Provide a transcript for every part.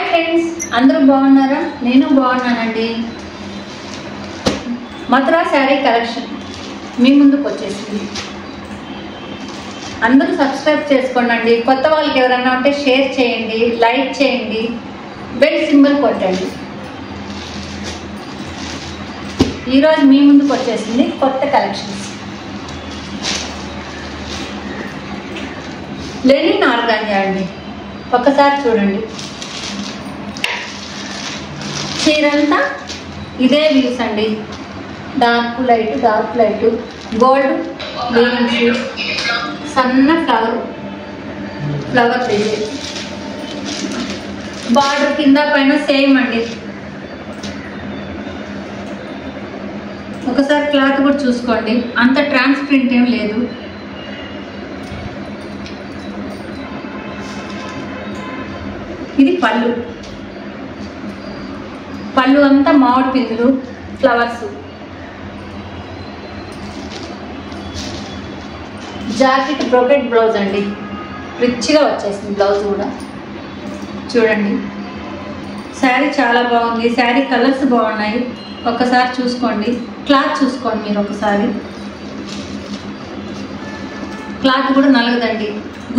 Friends, అందరూ బాగున్నారా? నేను బాగున్నానండి. మథురా శారీ కలెక్షన్ మీ ముందుకు వచ్చేసింది. అందరూ సబ్స్క్రైబ్ చేసుకోండి. కొత్త వాళ్ళకి ఎవరైనా ఉంటే షేర్ చేయండి, లైక్ చేయండి, బెల్ సింబల్ కొట్టండి. ఈరోజు మీ ముందుకు వచ్చేసింది కొత్త కలెక్షన్స్. లెనిన్ ఆర్గాంజా అండి, ఒక్కసారి చూడండి. చీరంతా ఇదే వ్యూస్ అండి, డార్క్ లైట్ గోల్డ్ గ్రీన్స్, సన్న ఫ్లవర్ డిజైన్, బార్డర్ కింద పైన సేమ్ అండి. ఒకసారి క్లాత్ కూడా చూసుకోండి, అంత ట్రాన్స్పరెంట్ ఏం లేదు. ఇది పళ్ళు అంతా మామిడి పిందులు ఫ్లవర్స్. జాకెట్ బ్రోకెట్ బ్లౌజ్ అండి, రిచ్గా వచ్చేసింది బ్లౌజ్ కూడా. చూడండి, శారీ చాలా బాగుంది. శారీ కలర్స్ బాగున్నాయి, ఒక్కసారి చూసుకోండి. క్లాత్ చూసుకోండి మీరు ఒకసారి. క్లాత్ కూడా నలగదండి,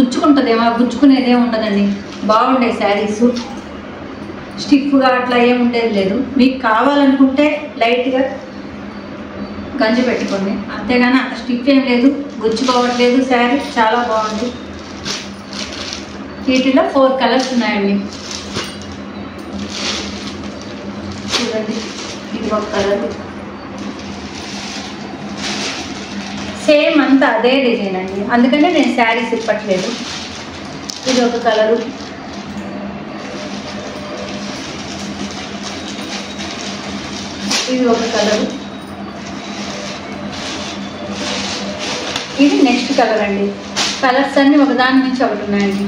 గుచ్చుకుంటుందేమో, గుచ్చుకునేదే ఉండదండి. బాగుండే శారీస్, స్టిఫ్గా అట్లా ఏముండేది లేదు. మీకు కావాలనుకుంటే లైట్గా గంజి పెట్టుకోండి, అంతేగాని అంత స్టిఫ్ ఏం లేదు, గుచ్చుకోవట్లేదు. శారీ చాలా బాగుంది. వీటిలో 4 కలర్స్ ఉన్నాయండి. చూడండి, ఇది ఒక కలర్, సేమ్ అంతా అదే డిజైన్ అండి, అందుకనే నేను శారీస్ ఇప్పట్లేదు. ఇది ఒక కలరు, ఇది ఒక కలరు, ఇది నెక్స్ట్ కలర్ అండి. కలర్స్ అన్నీ ఒకదాని నుంచి ఒకటి ఉన్నాయండి.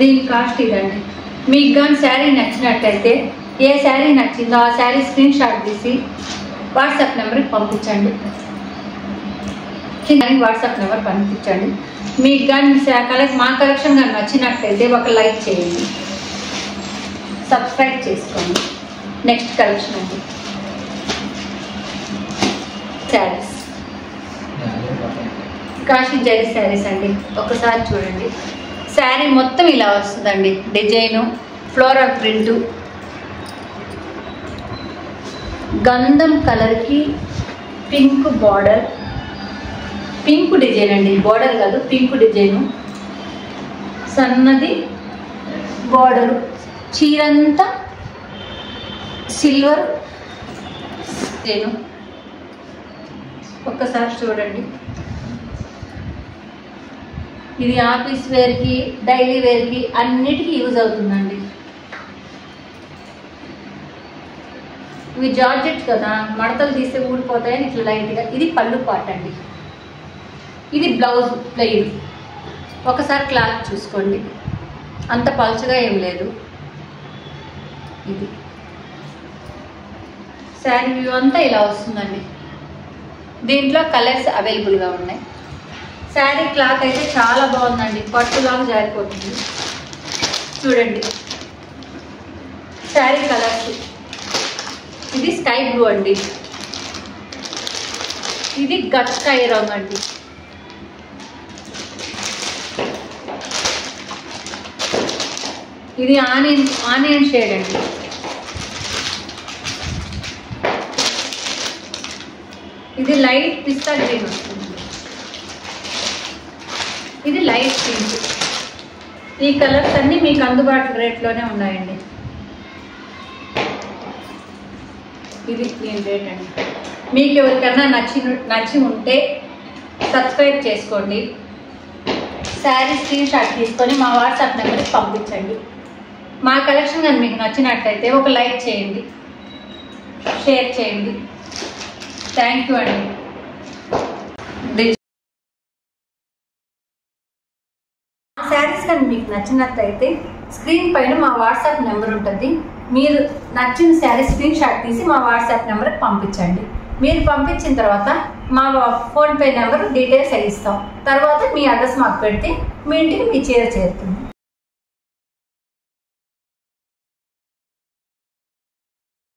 దీని కాస్ట్ ఇదండి. మీకు కానీ శారీ నచ్చినట్టయితే, ఏ శారీ నచ్చిందో ఆ శారీ స్క్రీన్ షాట్ తీసి వాట్సాప్ నెంబర్కి పంపించండి. వాట్సాప్ నెంబర్ పంపించండి. మీకు కానీ మా కలెక్షన్ కానీ నచ్చినట్లయితే ఒక లైక్ చేయండి, సబ్స్క్రైబ్ చేసుకోండి. నెక్స్ట్ కలెక్షన్ అండి, శారీస్, కాశీ జరీ శారీస్ అండి. ఒకసారి చూడండి, శారీ మొత్తం ఇలా వస్తుందండి. డిజైను ఫ్లోరల్ ప్రింటు, గంధం కలర్కి పింక్ బార్డర్, పింక్ డిజైన్ అండి, బార్డర్ కాదు, పింక్ డిజైను, సన్నది బార్డరు. చీరంతా సిల్వర్ డిజైను. ఒక్కసారి చూడండి, ఇది ఆఫీస్ వేర్కి, డైలీ వేర్కి అన్నిటికీ యూజ్ అవుతుందండి. ఇవి జార్జెట్ కదా, మడతలు తీస్తే ఊడిపోతాయని ఇట్లా లైట్గా. ఇది పళ్ళు పార్ట్ అండి, ఇది బ్లౌజ్ ప్లెయిన్. ఒకసారి క్లాత్ చూసుకోండి, అంత పలుచగా ఏం లేదు. ఇది శారీ వ్యూ అంతా ఇలా వస్తుందండి. దీంట్లో కలర్స్ అవైలబుల్గా ఉన్నాయి. శారీ క్లాత్ అయితే చాలా బాగుందండి, పట్టులాగా జారిపోతుంది. చూడండి శారీ కలర్స్, ఇది స్కై బ్లూ అండి, ఇది గట్కాయ రంగు అండి, ఇది ఆనియన్ షేడ్ అండి, ఇది లైట్ పిస్తా గ్రీన్ వస్తుంది, ఇది లైట్ పింక్. ఈ కలర్స్ అన్నీ మీకు అందుబాటు రేట్లోనే ఉన్నాయండి. ఇది దీని రేట్ అండి. మీకు ఎవరికన్నా నచ్చి ఉంటే సబ్స్క్రైబ్ చేసుకోండి. శారీ స్క్రీన్ షాట్ తీసుకొని మా వాట్సాప్ నెంబర్కి పంపించండి. మా కలెక్షన్ కానీ మీకు నచ్చినట్లయితే ఒక లైక్ చేయండి, షేర్ చేయండి. థ్యాంక్ యూ అండి. శారీస్ కానీ మీకు నచ్చినట్లయితే స్క్రీన్ పైన మా వాట్సాప్ నెంబర్ ఉంటుంది. మీరు నచ్చిన శారీ స్క్రీన్ షాట్ తీసి మా వాట్సాప్ నెంబర్కి పంపించండి. మీరు పంపించిన తర్వాత మా ఫోన్పే నెంబర్ డీటెయిల్స్ ఇస్తాం. తర్వాత మీ అడ్రస్ మాకు పెడితే మీ ఇంటికి మీ చీర చేరుతుంది.